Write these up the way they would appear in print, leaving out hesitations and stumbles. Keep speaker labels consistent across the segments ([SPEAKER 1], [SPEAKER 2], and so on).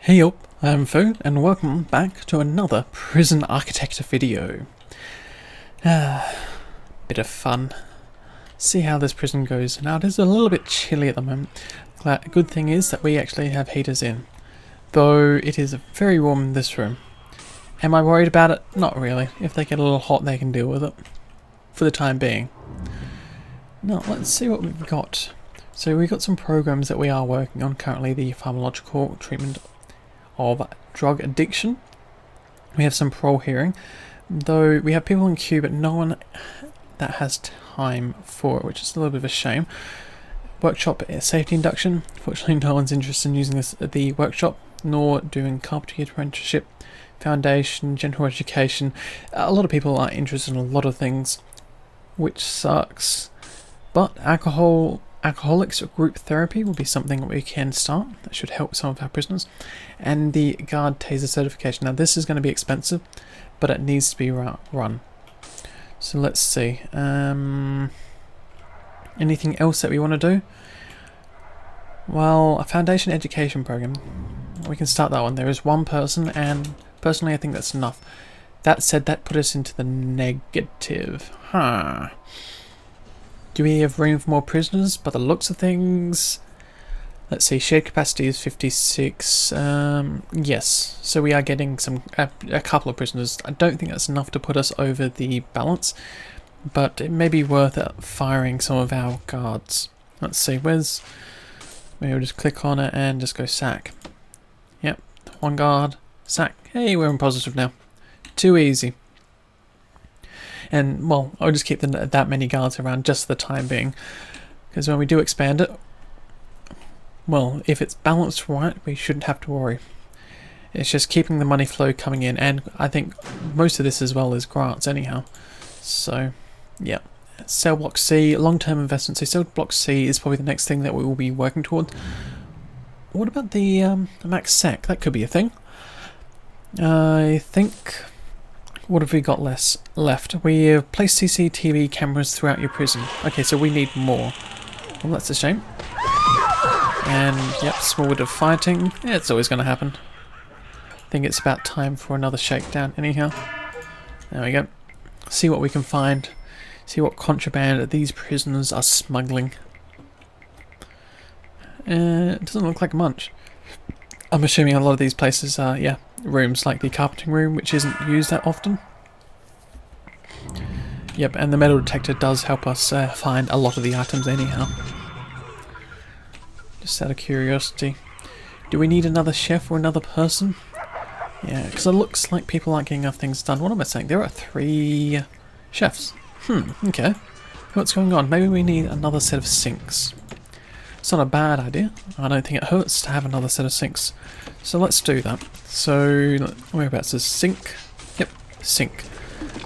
[SPEAKER 1] Hey up, I'm Fo, and welcome back to another prison architecture video. Bit of fun. See how this prison goes. Now it is a little bit chilly at the moment. Good thing is that we actually have heaters in, though it is very warm in this room. Am I worried about it? Not really. If they get a little hot they can deal with it, for the time being. Now let's see what we've got. So we've got some programs that we are working on currently, the pharmacological treatment of drug addiction. We have some parole hearing, though we have people in queue but no one that has time for it, which is a little bit of a shame. Workshop safety induction. Fortunately no one's interested in using this at the workshop, nor doing carpentry apprenticeship, foundation, general education. A lot of people are interested in a lot of things, which sucks. But alcoholics group therapy will be something that we can start. That should help some of our prisoners. And the guard taser certification. Now this is going to be expensive, but it needs to be run. So let's see. Anything else that we want to do? Well, a foundation education program. We can start that one. There is one person, and personally I think that's enough. That said, that put us into the negative. Do we have room for more prisoners? By the looks of things, let's see, shared capacity is 56. Yes, so we are getting a couple of prisoners. I don't think that's enough to put us over the balance, but it may be worth firing some of our guards. Let's see, maybe we'll just click on it and just go sack. Yep, one guard, sack. Hey, we're in positive now. Too easy. And, well, I'll just keep that many guards around just for the time being. Because when we do expand it, well, if it's balanced right, we shouldn't have to worry. It's just keeping the money flow coming in. And I think most of this as well is grants anyhow. So, yeah. Cell Block C, long-term investment. So Cell Block C is probably the next thing that we will be working toward. What about the max sec? That could be a thing. I think... What have we got left? We have placed CCTV cameras throughout your prison. Okay, so we need more. Well, that's a shame. And, yep, small bit of fighting. Yeah, it's always going to happen. I think it's about time for another shakedown anyhow. There we go. See what we can find. See what contraband these prisoners are smuggling. It doesn't look like much. I'm assuming a lot of these places are, yeah, rooms like the carpenting room, which isn't used that often. Yep, and the metal detector does help us find a lot of the items anyhow. Just out of curiosity. Do we need another chef or another person? Yeah, because it looks like people aren't getting enough things done. What am I saying? There are 3 chefs. Okay. What's going on? Maybe we need another set of sinks. It's not a bad idea. I don't think it hurts to have another set of sinks. So let's do that. So, whereabouts is sink? Yep, sink.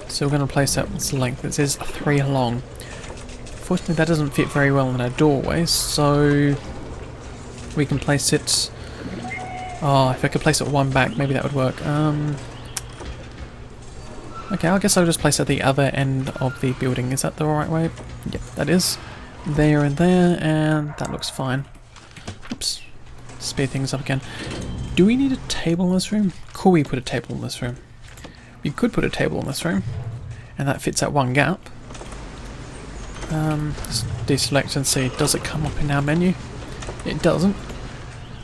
[SPEAKER 1] So we're going to place that its length. It says 3 long. Fortunately that doesn't fit very well in our doorway, so we can place it... Oh, if I could place it 1 back, maybe that would work. Okay, I guess I'll just place it at the other end of the building. Is that the right way? Yep, that is. There and there, and that looks fine. Oops. Speed things up again. Do we need a table in this room? Could we put a table in this room? You could put a table in this room, and that fits that 1 gap. Let's deselect and see, does it come up in our menu? It doesn't.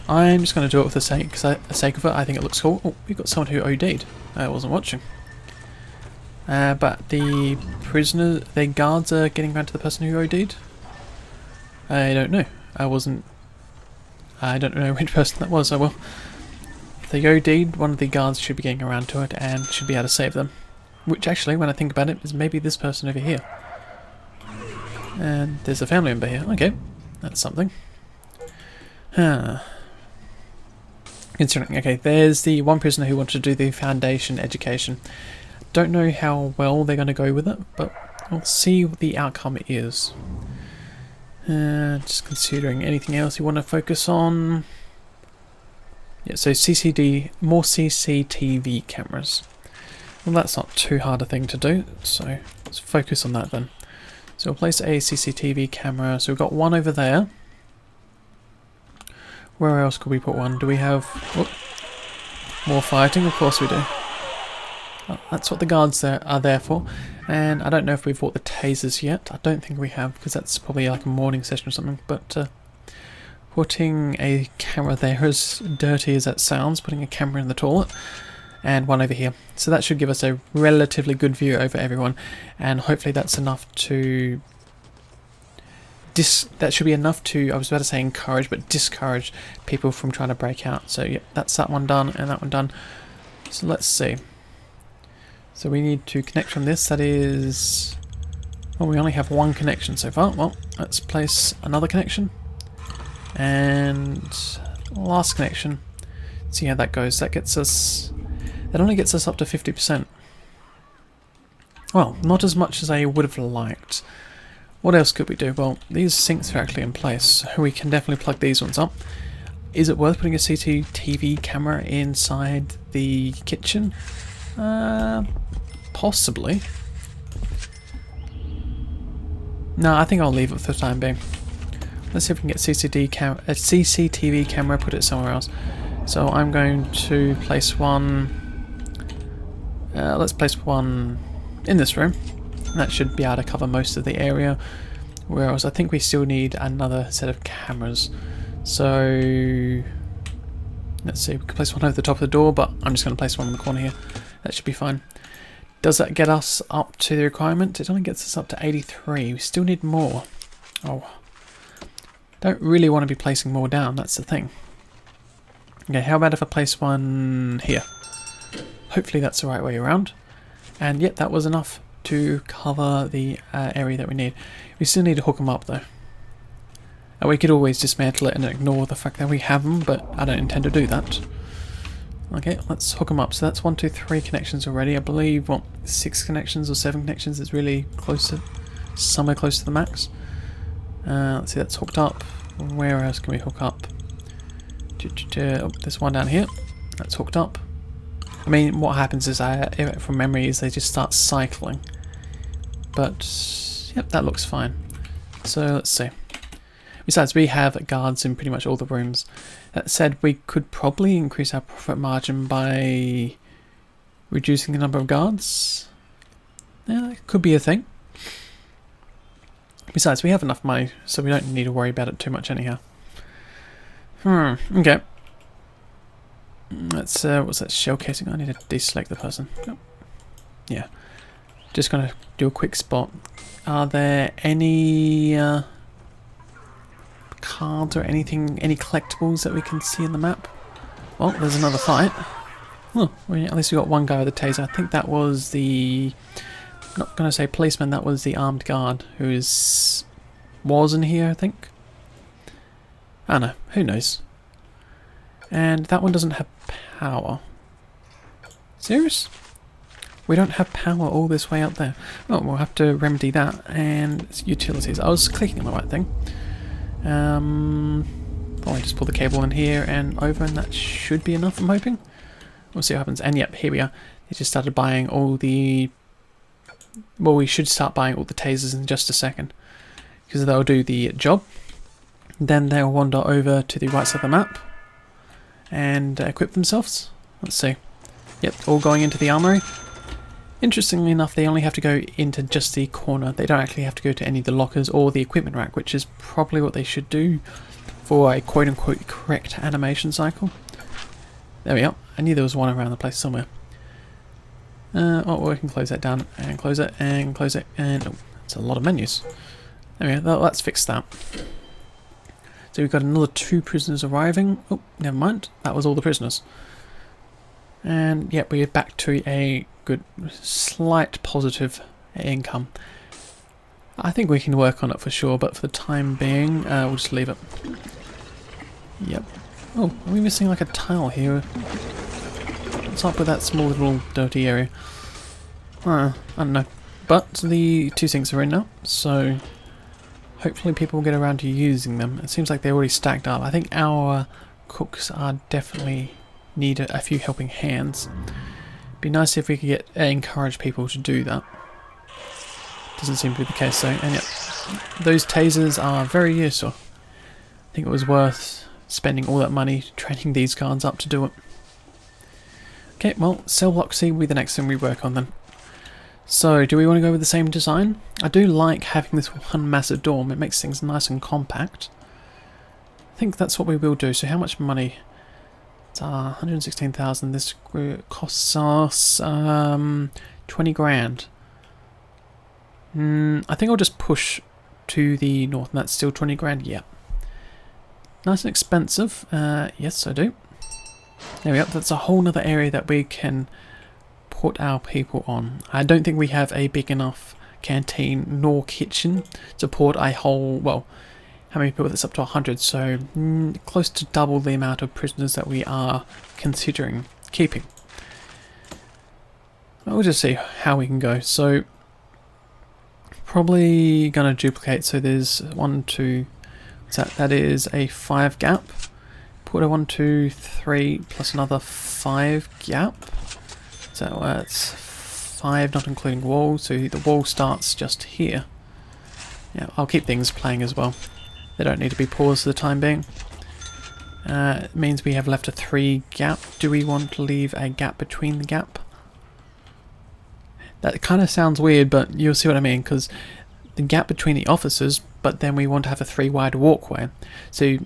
[SPEAKER 1] I'm just going to do it for the sake of it. I think it looks cool. Oh, we've got someone who OD'd. I wasn't watching. But the prisoners, the guards are getting around to the person who OD'd? I don't know. I don't know which person that was. Well, if they OD'd, one of the guards should be getting around to it and should be able to save them. Which actually, when I think about it, is maybe this person over here. And there's a family member here. Okay, that's something. Considering, okay, there's the one prisoner who wanted to do the foundation education. Don't know how well they're going to go with it, but we'll see what the outcome is. Just considering anything else you want to focus on. Yeah, so more CCTV cameras. Well, that's not too hard a thing to do, so let's focus on that then. So we'll place a CCTV camera. So we've got 1 over there. Where else could we put one? Do we have... Oh, More fighting, of course we do. Well, that's what the guards are there for. And I don't know if we've bought the tasers yet. I don't think we have, because that's probably like a morning session or something. But putting a camera there, as dirty as that sounds, putting a camera in the toilet, and one over here. So that should give us a relatively good view over everyone, and hopefully that's enough to... that should be enough to, I was about to say encourage, but discourage people from trying to break out. So yep, that's that one done, and that one done. So let's see. So we need to connect from this. That is... well, we only have one connection so far. Well, let's place another connection. And last connection. See how that goes. That gets us... that only gets us up to 50%. Well, not as much as I would have liked. What else could we do? Well, these sinks are actually in place, so we can definitely plug these ones up. Is it worth putting a CCTV camera inside the kitchen? Possibly. No, I think I'll leave it for the time being. Let's see if we can get a CCTV camera, put it somewhere else. So I'm going to place one... let's place one in this room. That should be able to cover most of the area. Whereas I think we still need another set of cameras. So... let's see, we can place one over the top of the door, but I'm just going to place one in the corner here. That should be fine. Does that get us up to the requirement? It only gets us up to 83. We still need more. Oh. Don't really want to be placing more down, that's the thing. Okay, how about if I place one here? Hopefully that's the right way around. And yep, that was enough to cover the area that we need. We still need to hook them up though. We could always dismantle it and ignore the fact that we have them, but I don't intend to do that. Okay, let's hook them up. So that's 1, 2, 3 connections already. I believe, what, 6 connections or 7 connections is really close to, somewhere close to the max. Let's see, that's hooked up. Where else can we hook up? Oh, there's one down here. That's hooked up. I mean, what happens is, from memory, is they just start cycling. But, yep, that looks fine. So, let's see. Besides, we have guards in pretty much all the rooms. That said, we could probably increase our profit margin by reducing the number of guards. Yeah, that could be a thing. Besides, we have enough money, so we don't need to worry about it too much anyhow. Okay. Let's, what's that, shell casing? I need to deselect the person. Oh. Yeah. Just gonna do a quick spot. Are there any cards or anything, any collectibles that we can see in the map? Well, there's another fight. Oh, well, at least we got one guy with a taser. I think that was the... not going to say policeman, that was the armed guard who was in here, I think. I don't know, who knows. And that one doesn't have power. Serious? We don't have power all this way up there. Well, we'll have to remedy that. And it's utilities. I was clicking on the right thing. Probably just pull the cable in here and over, and that should be enough, I'm hoping. We'll see what happens. And yep, here we are. They just started buying all the... well, we should start buying all the tasers in just a second, because they'll do the job. Then they'll wander over to the right side of the map and equip themselves. Let's see. Yep, all going into the armory. Interestingly enough, they only have to go into just the corner. They don't actually have to go to any of the lockers or the equipment rack, which is probably what they should do for a quote-unquote correct animation cycle. There we are. I knew there was one around the place somewhere. Oh, we can close that down, and close it, and close it, and... oh, that's a lot of menus. There we go, let's fix that. So we've got another 2 prisoners arriving. Oh, never mind, that was all the prisoners. And yep, we're back to a good, slight positive income. I think we can work on it for sure, but for the time being, we'll just leave it. Yep. Oh, are we missing like a tile here? What's up with that small little dirty area? I don't know. But the 2 sinks are in now, so hopefully people will get around to using them. It seems like they're already stacked up. I think our cooks are definitely need a few helping hands. Be nice if we could get encourage people to do that. Doesn't seem to be the case though. And yet, those tasers are very useful. I think it was worth spending all that money training these guards up to do it. Okay, well, cell block C will be the next thing we work on then. So, do we want to go with the same design? I do like having this one massive dorm. It makes things nice and compact. I think that's what we will do. So how much money? It's 116,000. This costs us 20 grand. I think I'll just push to the north, and that's still 20 grand. Yeah. Nice and expensive. Yes, I do. There we go. That's a whole nother area that we can put our people on. I don't think we have a big enough canteen nor kitchen to support a whole, well, how many people? That's up to 100, so close to double the amount of prisoners that we are considering keeping. We'll just see how we can go. So probably gonna duplicate, so there's 1, 2, that is a 5 gap. Put a 1, 2, 3 plus another 5 gap. So that's 5, not including wall, so the wall starts just here. Yeah, I'll keep things playing as well. They don't need to be paused for the time being. It means we have left a 3 gap. Do we want to leave a gap between the gap? That kind of sounds weird, but you'll see what I mean, because the gap between the officers, but then we want to have a 3 wide walkway. So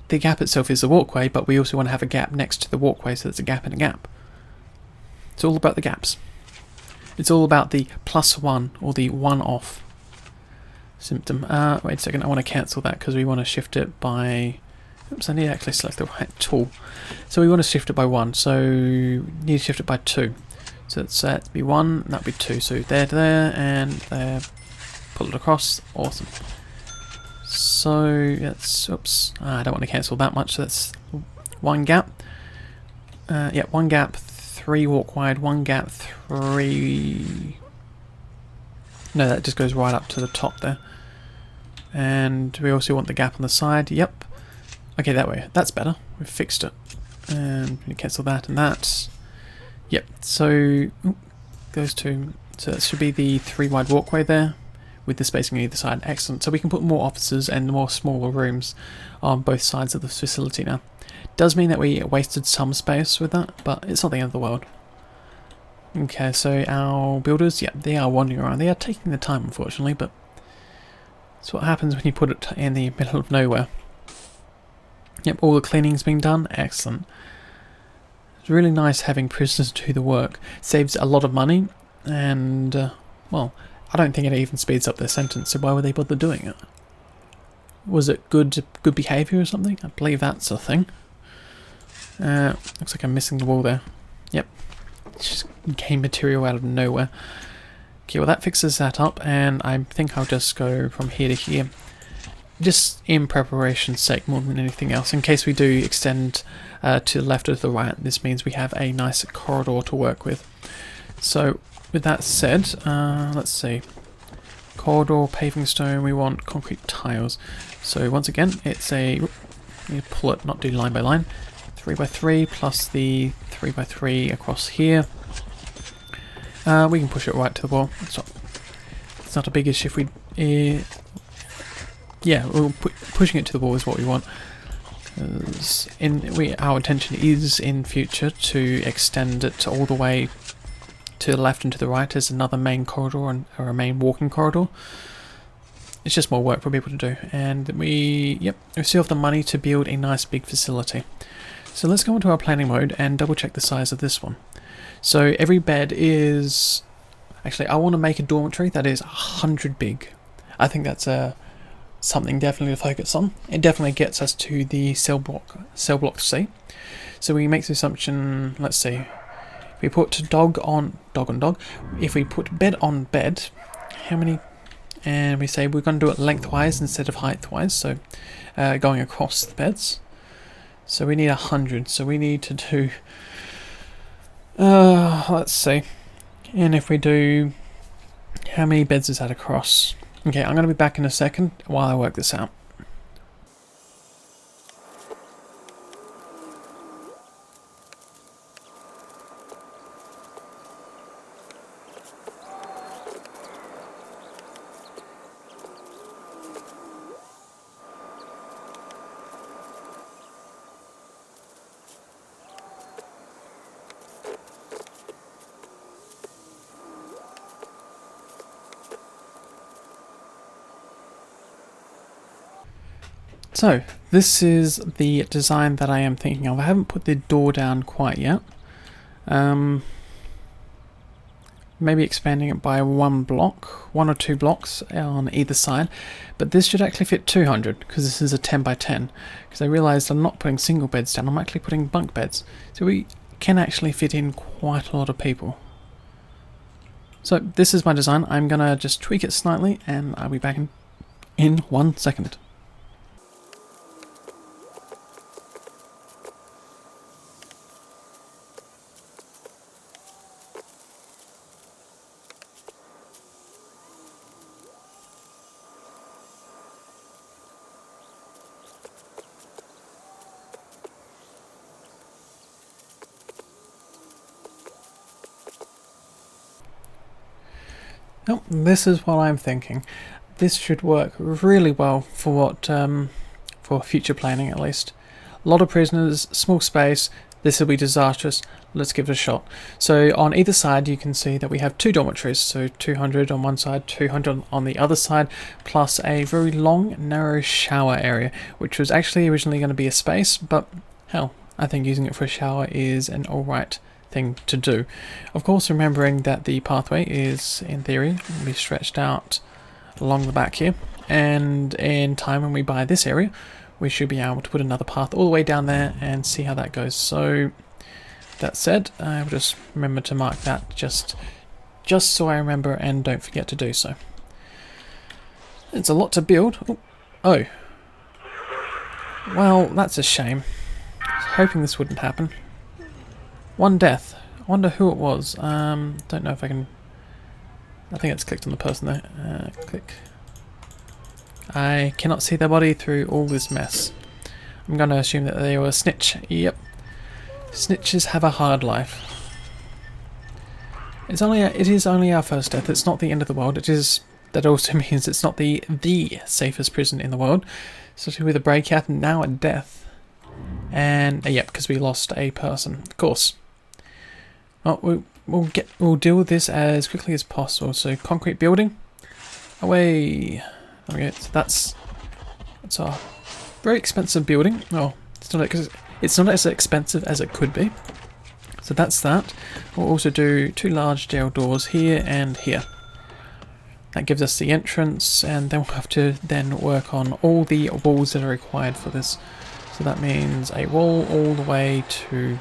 [SPEAKER 1] the gap itself is the walkway, but we also want to have a gap next to the walkway, so there's a gap in a gap. It's all about the gaps. It's all about the +1 or the 1 off symptom. Wait a second, I want to cancel that because we want to shift it by... Oops, I need to actually select the right tool. So we want to shift it by 1, so need to shift it by 2. So it's that'd be 1, that'd be 2. So there, and there. Pull it across. Awesome. So that's... Oops, I don't want to cancel that much. So that's 1 gap. Yeah, 1 gap, 3 walk wide, 1 gap, 3... No, that just goes right up to the top there. And we also want the gap on the side. Yep. Okay, that way. That's better. We've fixed it. And we cancel that and that. Yep. So goes to... So that should be the 3 wide walkway there, with the spacing on either side. Excellent. So we can put more officers and more smaller rooms on both sides of the facility now. Does mean that we wasted some space with that, but it's not the end of the world. Okay, so our builders, yeah, they are wandering around. They are taking their time, unfortunately, but that's what happens when you put it in the middle of nowhere. Yep, all the cleaning's being done. Excellent. It's really nice having prisoners do the work. Saves a lot of money, and, well, I don't think it even speeds up their sentence, so why would they bother doing it? Was it good behaviour or something? I believe that's a thing. Looks like I'm missing the wall there. Yep. Just came material out of nowhere. Okay, well that fixes that up, and I think I'll just go from here to here. Just in preparation's sake more than anything else. In case we do extend to the left or to the right, this means we have a nice corridor to work with. So, with that said, let's see. Corridor, paving stone, we want concrete tiles. So once again, it's a... You pull it, not do line by line. 3 by 3 plus the 3 by 3 across here. We can push it right to the wall. It's not a big issue if we... yeah, pushing it to the wall is what we want. Because our intention is in future to extend it all the way to the left and to the right as another main corridor or a main walking corridor. It's just more work for people to do, and we still have the money to build a nice big facility. So let's go into our planning mode and double check the size of this one. So every bed is... Actually, I want to make a dormitory that is 100 big. I think that's something definitely to focus on. It definitely gets us to the cell block C. So we make the assumption, let's see, if we put dog on dog, if we put bed on bed, how many? And we say we're going to do it lengthwise instead of heighthwise, so going across the beds. So we need 100, so we need to do, let's see, and if we do, how many beds is that across? Okay, I'm going to be back in a second while I work this out. So this is the design that I am thinking of. I haven't put the door down quite yet. Maybe expanding it by one or two blocks on either side, but this should actually fit 200 because this is a 10 by 10. Because I realized I'm not putting single beds down, I'm actually putting bunk beds, so we can actually fit in quite a lot of people. So this is my design. I'm gonna just tweak it slightly and I'll be back in 1 second. Oh, this is what I'm thinking. This should work really well for what, for future planning at least. A lot of prisoners, small space, this will be disastrous. Let's give it a shot. So on either side you can see that we have two dormitories, so 200 on one side, 200 on the other side, plus a very long, narrow shower area, which was actually originally going to be a space, but hell, I think using it for a shower is an alright thing to do. Of course, remembering that the pathway is, in theory, will be stretched out along the back here, and in time when we buy this area, we should be able to put another path all the way down there and see how that goes. So, that said, I will just remember to mark that just so I remember and don't forget to do so. It's a lot to build. Oh. Well, that's a shame. I was hoping this wouldn't happen. One death. I wonder who it was. Don't know if I can... I think it's clicked on the person there. Click. I cannot see their body through all this mess. I'm going to assume that they were a snitch. Yep. Snitches have a hard life. It is only our first death. It's not the end of the world. That also means it's not the safest prison in the world. Especially with a breakout and now a death. And yep, because we lost a person. Of course. Well, we'll deal with this as quickly as possible. So concrete building, away. Okay, so that's a very expensive building. Oh, it's not as expensive as it could be. So that's that. We'll also do two large jail doors here and here. That gives us the entrance, and then we'll have to then work on all the walls that are required for this. So that means a wall all the way to...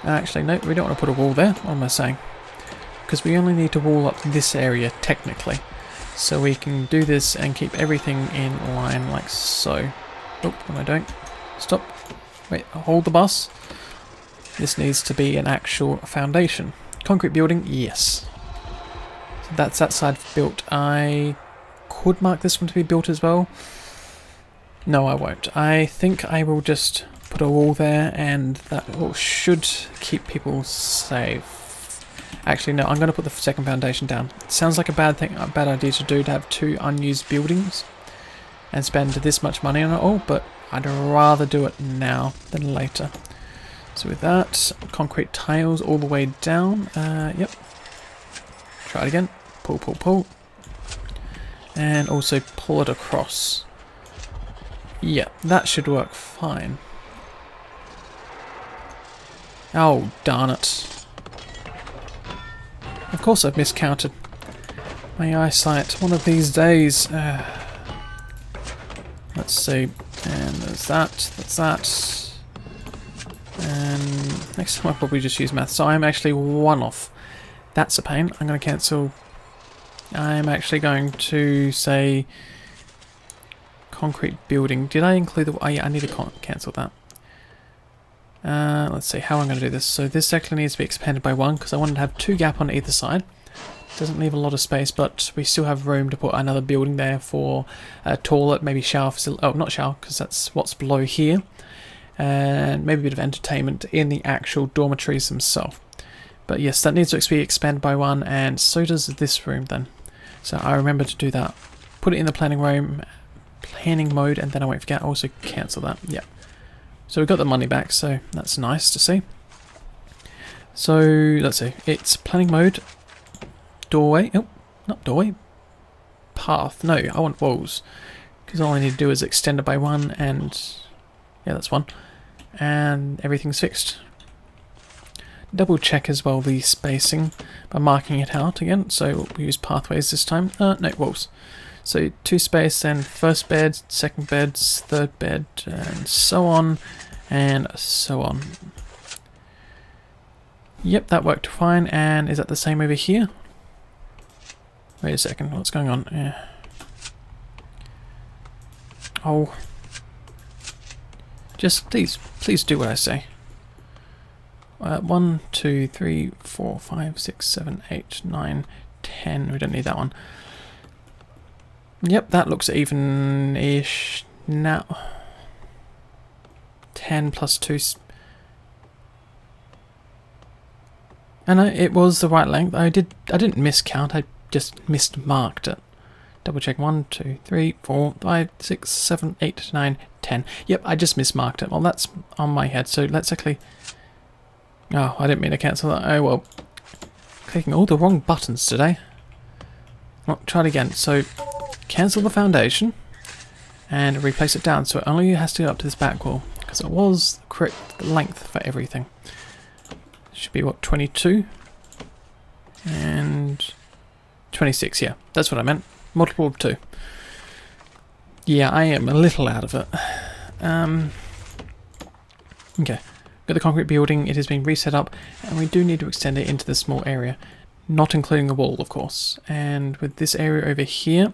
[SPEAKER 1] Actually, no, we don't want to put a wall there. What am I saying? Because we only need to wall up this area, technically. So we can do this and keep everything in line like so. Oh, what am I doing? Stop. Wait, hold the bus. This needs to be an actual foundation. Concrete building, yes. So that's that side built. I could mark this one to be built as well. No, I won't. I think I will just put a wall there, and that should keep people safe. Actually, no, I'm going to put the second foundation down. It sounds like a bad idea to do, to have two unused buildings and spend this much money on it all, but I'd rather do it now than later. So with that, concrete tiles all the way down. Yep. Try it again. Pull, pull, pull. And also pull it across. Yeah, that should work fine. Oh, darn it. Of course I've miscounted. My eyesight, one of these days. Let's see. And there's that, that's that. And next time I'll probably just use math. So I'm actually one off. That's a pain. I'm going to cancel. I'm actually going to say concrete building. Did I include the... Oh yeah, I need to cancel that. Let's see how I'm going to do this. So this actually needs to be expanded by one because I wanted to have two gap on either side. Doesn't leave a lot of space, but we still have room to put another building there for a toilet, maybe shower facility. Oh, not shower, because that's what's below here. And maybe a bit of entertainment in the actual dormitories themselves. But yes, that needs to be expanded by one, and so does this room then. So I remember to do that. Put it in the planning mode, and then I won't forget. Also cancel that. Yeah. So we got the money back, so that's nice to see. So let's see. It's planning mode. Doorway. Oh, not doorway. Path. No, I want walls. because all I need to do is extend it by 1, and yeah, that's 1, and everything's fixed. Double check as well the spacing by marking it out again, so we'll use pathways this time. No, walls. So 2 space, then first bed, second bed, third bed, and so on, and so on. Yep, that worked fine. And is that the same over here? Wait a second, what's going on? Yeah. Oh. Just please do what I say. 1, 2, 3, 4, 5, 6, 7, 8, 9, 10. We don't need that one. Yep, that looks even-ish now. 10 plus 2. And it was the right length. I didn't miscount. I just mismarked it. Double check. 1, 2, 3, 4, 5, 6, 7, 8, 9, 10. Yep, I just mismarked it. Well, that's on my head. So let's actually. Oh, I didn't mean to cancel that. Oh well. Clicking all the wrong buttons today. Well, try it again. So cancel the foundation and replace it down. So it only has to go up to this back wall because it was the correct length for everything. Should be what, 22 and 26. Yeah, that's what I meant. Multiple of 2. Yeah, I am a little out of it. Okay, got the concrete building. It has been reset up, and we do need to extend it into the small area, not including the wall, of course. And with this area over here,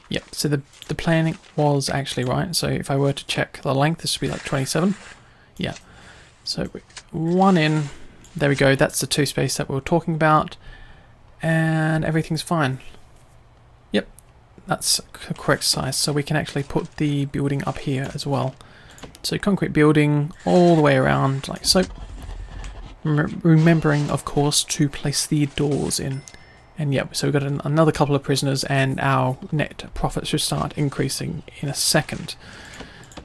[SPEAKER 1] yep. So the planning was actually right. So if I were to check the length, this would be like 27. Yeah. So 1 in. There we go, that's the 2 space that we were talking about, and everything's fine. Yep, that's the correct size, so we can actually put the building up here as well. So concrete building all the way around, like so. Remembering, of course, to place the doors in. And yep, so we've got another couple of prisoners, and our net profit should start increasing in a second.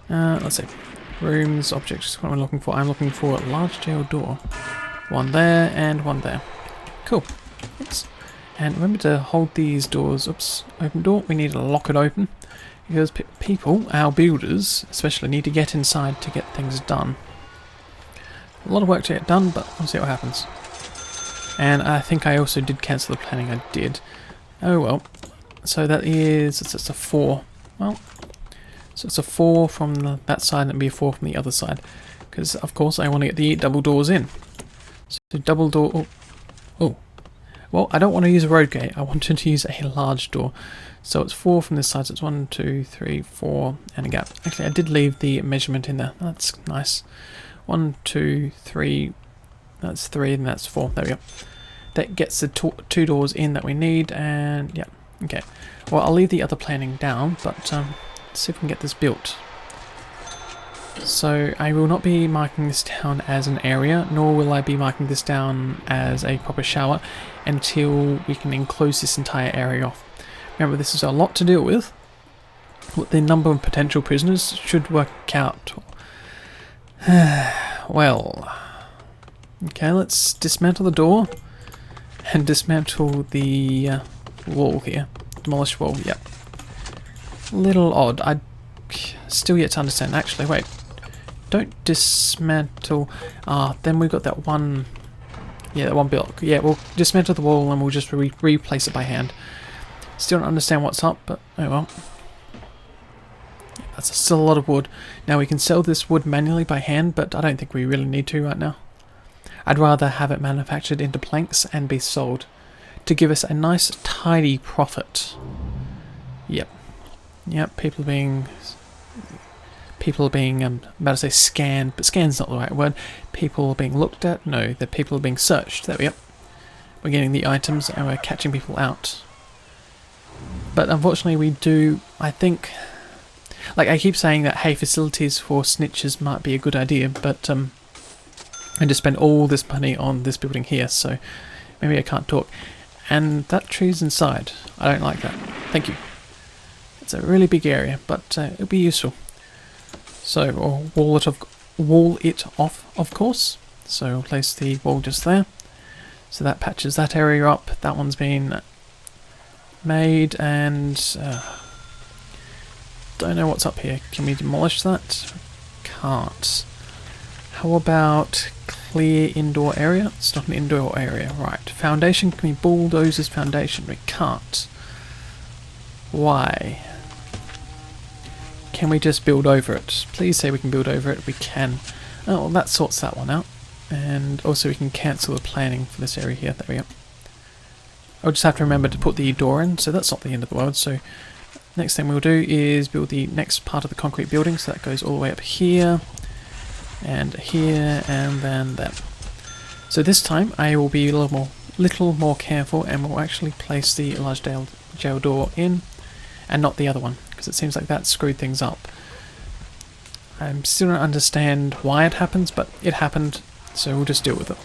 [SPEAKER 1] Let's see, rooms, objects, what am I looking for? I'm looking for a large jail door. 1 there and 1 there. Cool. Oops. And remember to hold these doors. Oops. Open door. We need to lock it open. Because people, our builders, especially, need to get inside to get things done. A lot of work to get done, but we'll see what happens. And I think I also did cancel the planning. I did. Oh well. So that is... it's a 4. Well, so it's a 4 from that side and it'll be a 4 from the other side. Because, of course, I want to get the double doors in. So double door. Oh. Well, I don't want to use a road gate. I wanted to use a large door. So it's 4 from this side. So it's 1, 2, 3, 4, and a gap. Actually, I did leave the measurement in there. That's nice. 1, 2, 3. That's 3, and that's 4. There we go. That gets the 2 doors in that we need, and yeah. Okay. Well, I'll leave the other planning down, but let's see if we can get this built. So I will not be marking this down as an area, nor will I be marking this down as a proper shower until we can enclose this entire area off. Remember, this is a lot to deal with. The number of potential prisoners should work out. Well, okay, let's dismantle the door and dismantle the wall here. Demolish wall, yep. Little odd. I still yet to understand. Actually, wait. Don't dismantle. Then we've got that one. Yeah, that one block. Yeah, we'll dismantle the wall and we'll just replace it by hand. Still don't understand what's up, but oh well. That's still a lot of wood. Now we can sell this wood manually by hand, but I don't think we really need to right now. I'd rather have it manufactured into planks and be sold to give us a nice tidy profit. Yep. Yep, people being I'm about to say scanned, but scanned's not the right word. People are being looked at. No, the people are being searched. There we go. We're getting the items and we're catching people out. But unfortunately we do, I think, like I keep saying that, hey, facilities for snitches might be a good idea, but I just spent all this money on this building here, so maybe I can't talk. And that tree's inside. I don't like that. Thank you. It's a really big area, but it'll be useful. So we'll wall it off, of course. So we'll place the wall just there. So that patches that area up. That one's been made, and Don't know what's up here. Can we demolish that? Can't. How about clear indoor area? It's not an indoor area. Right. Foundation. Can we bulldoze this foundation? We can't. Why? Can we just build over it? Please say we can build over it. We can. Oh, well, that sorts that one out. And also we can cancel the planning for this area here. There we go. I'll just have to remember to put the door in, so that's not the end of the world. So next thing we'll do is build the next part of the concrete building. So that goes all the way up here, and then there. So this time I will be a little more careful, and we'll actually place the large jail door in, and not the other one, because it seems like that screwed things up. I still don't understand why it happens, but it happened, so we'll just deal with it.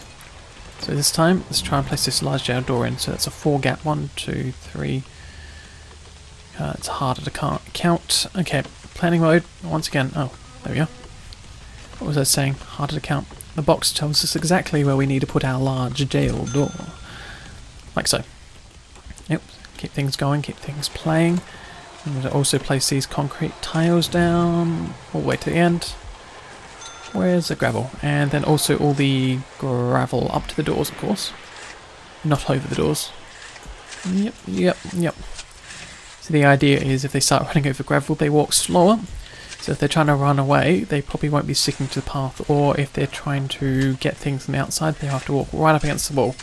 [SPEAKER 1] So this time, let's try and place this large jail door in. So that's a 4 gap, 1, 2, 3. It's harder to count. Okay, planning mode, once again. Oh, there we go. What was I saying? Harder to count. The box tells us exactly where we need to put our large jail door. Like so. Yep, keep things going, keep things playing. I'm going to also place these concrete tiles down all the way to the end. Where's the gravel? And then also all the gravel up to the doors, of course. Not over the doors. Yep. So the idea is if they start running over gravel, they walk slower. So if they're trying to run away, they probably won't be sticking to the path. Or if they're trying to get things from the outside, they have to walk right up against the wall.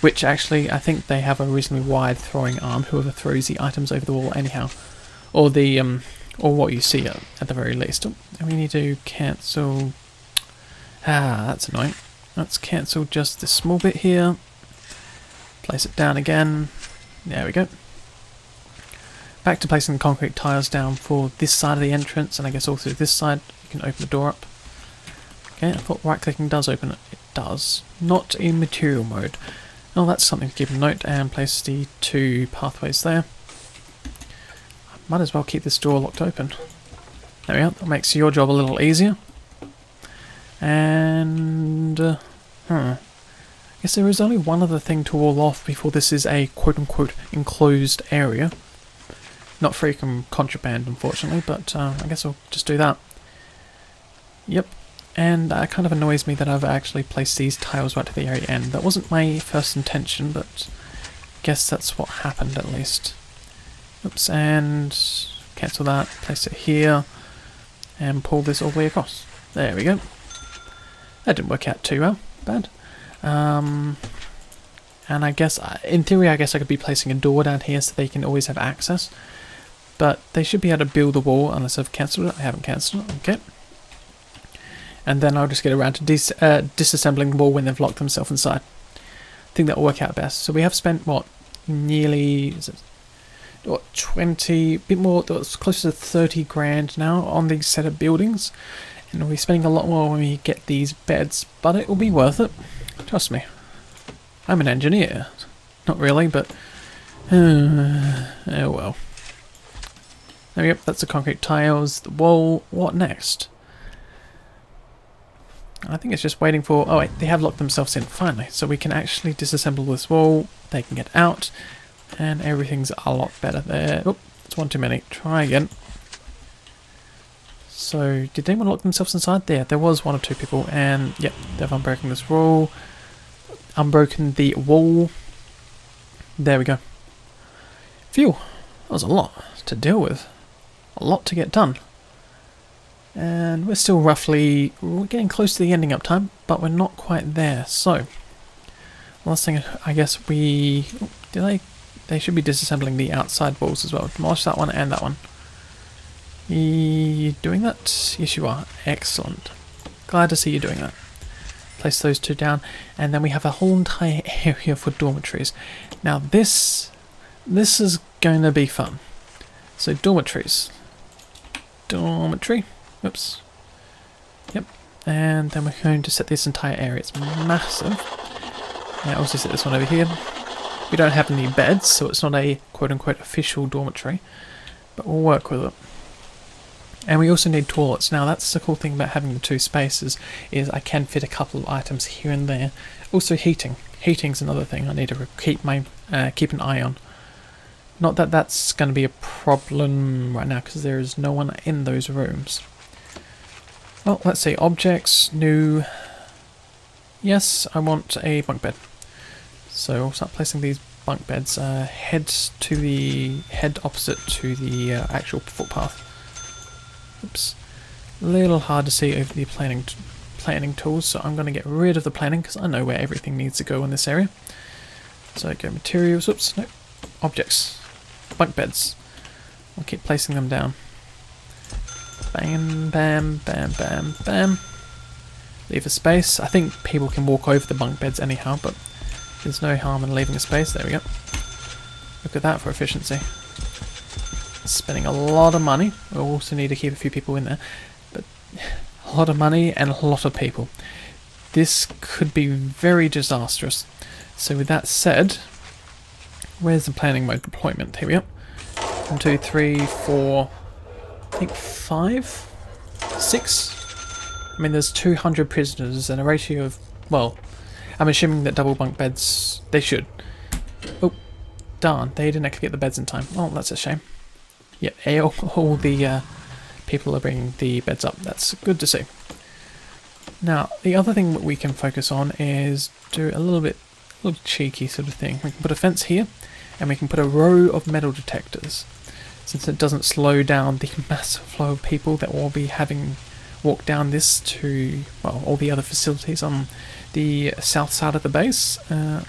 [SPEAKER 1] Which actually, I think they have a reasonably wide throwing arm, whoever throws the items over the wall anyhow. Or the, or what you see at the very least. And we need to cancel... that's annoying. Let's cancel just this small bit here. Place it down again. There we go. Back to placing the concrete tiles down for this side of the entrance, and I guess also this side. You can open the door up. Okay, I thought right-clicking does open it. It does. Not in material mode. Oh, that's something to keep a note, and place the 2 pathways there. I might as well keep this door locked open. There we go. That makes your job a little easier. And I guess there is only one other thing to wall off before this is a quote-unquote enclosed area. Not free from contraband, unfortunately, but I guess I'll just do that. Yep, and it kind of annoys me that I've actually placed these tiles right to the very end. That wasn't my first intention, but I guess that's what happened at least. Oops, and cancel that, place it here, and pull this all the way across. There we go. That didn't work out too bad. And I guess, in theory, I guess I could be placing a door down here so they can always have access. But they should be able to build the wall unless I've cancelled it. I haven't cancelled it. Okay. And then I'll just get around to disassembling the wall when they've locked themselves inside. I think that'll work out best. So we have spent, what, nearly, is it, what, 20, bit more, it's close to 30 grand now on these set of buildings. And we'll be spending a lot more when we get these beds, but it will be worth it. Trust me. I'm an engineer. Not really, but... oh well. There we go, that's the concrete tiles, the wall. What next? I think it's just waiting for... oh wait, they have locked themselves in, finally. So we can actually disassemble this wall, they can get out, and everything's a lot better there. Oh, it's one too many. Try again. So, did anyone lock themselves inside? There was 1 or 2 people, and yep, they've unbroken this wall. Unbroken the wall. There we go. Phew, that was a lot to deal with. A lot to get done. And we're still we're getting close to the ending up time, but we're not quite there. So, last thing, I guess they should be disassembling the outside walls as well. Demolish that one and that one. You doing that? Yes, you are. Excellent. Glad to see you doing that. Place those 2 down, and then we have a whole entire area for dormitories. Now this is going to be fun. So dormitories. Dormitory. Oops. Yep. And then we're going to set this entire area. It's massive. And also set this one over here. We don't have any beds, so it's not a quote-unquote official dormitory, but we'll work with it. And we also need toilets. Now that's the cool thing about having the 2 spaces, is I can fit a couple of items here and there. Also heating. Heating's another thing I need to keep an eye on. Not that that's going to be a problem right now, because there is no one in those rooms. Well, let's see. Objects, new. Yes, I want a bunk bed. So we'll start placing these bunk beds. Head opposite to the actual footpath. Oops. A little hard to see over the planning tools, so I'm going to get rid of the planning because I know where everything needs to go in this area. So go materials. Oops, no. Objects. Bunk beds. I'll keep placing them down. Bam, bam, bam, bam, bam. Leave a space. I think people can walk over the bunk beds anyhow, but there's no harm in leaving a space. There we go. Look at that for efficiency. Spending a lot of money. We also need to keep a few people in there, but a lot of money and a lot of people. This could be very disastrous. So with that said, where's the planning mode deployment? Here we go. 1, 2, 3, 4, I think 5? 6? I mean, there's 200 prisoners and a ratio of, well, I'm assuming that double bunk beds, they should. Oh, darn, they didn't actually get the beds in time. Oh, that's a shame. Yeah, all the people are bringing the beds up. That's good to see. Now, the other thing that we can focus on is do a little cheeky sort of thing. We can put a fence here, and we can put a row of metal detectors, since it doesn't slow down the massive flow of people that will be having walk down this to, well, all the other facilities on the south side of the base. Metal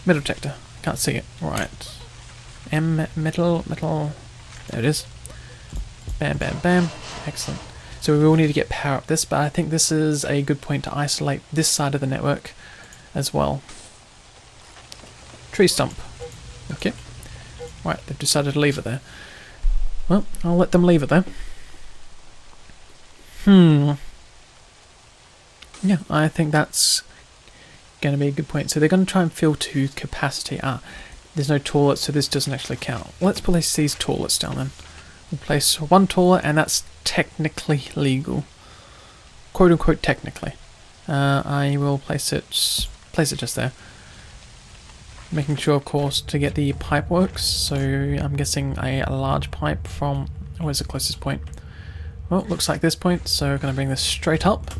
[SPEAKER 1] detector. Can't see it. Right. Metal. There it is. Bam, bam, bam. Excellent. So we will need to get power up this, but I think this is a good point to isolate this side of the network as well. Tree stump. Okay. Right, they've decided to leave it there. Well, I'll let them leave it there. Yeah, I think that's going to be a good point. So they're going to try and fill to capacity. There's no toilet, so this doesn't actually count. Let's place these toilets down then. We'll place one toilet, and that's technically legal. Quote unquote technically. I will place it just there. Making sure, of course, to get the pipe works. So I'm guessing a large pipe from, where's the closest point? Well, looks like this point, so we're going to bring this straight up.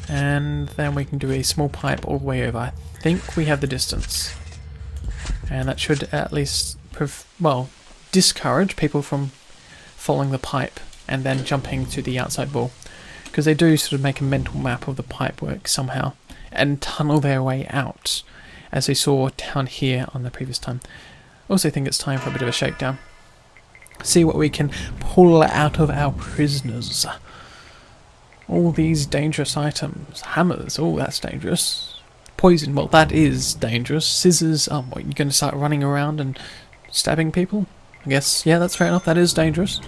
[SPEAKER 1] And then we can do a small pipe all the way over. I think we have the distance. And that should at least, discourage people from following the pipe and then jumping to the outside wall. Because they do sort of make a mental map of the pipe work somehow and tunnel their way out, as we saw down here on the previous time. Also think it's time for a bit of a shakedown. See what we can pull out of our prisoners. All these dangerous items. Hammers, oh that's dangerous. Poison, well that is dangerous. Scissors, what, you're going to start running around and stabbing people? I guess, yeah, that's fair enough, that is dangerous.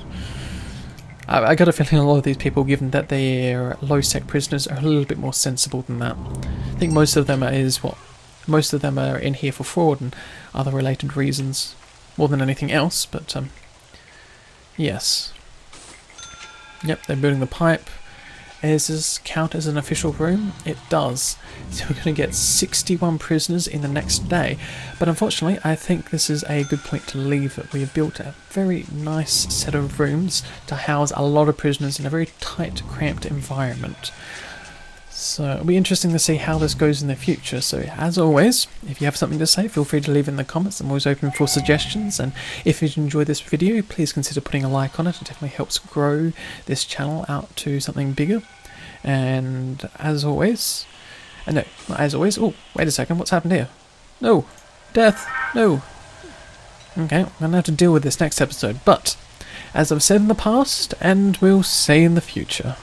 [SPEAKER 1] I got a feeling a lot of these people, given that they're low-sec prisoners, are a little bit more sensible than that. I think most of them are in here for fraud and other related reasons, more than anything else, but yes. Yep, they're building the pipe. Does this count as an official room? It does. So we're going to get 61 prisoners in the next day. But unfortunately, I think this is a good point to leave it. We have built a very nice set of rooms to house a lot of prisoners in a very tight, cramped environment. So it'll be interesting to see how this goes in the future. So as always, if you have something to say, feel free to leave in the comments. I'm always open for suggestions. And if you enjoyed this video, please consider putting a like on it. It definitely helps grow this channel out to something bigger. And as always, oh, wait a second, what's happened here? No, death, no. Okay, I'm going to have to deal with this next episode. But as I've said in the past, and will say in the future,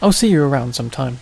[SPEAKER 1] I'll see you around sometime.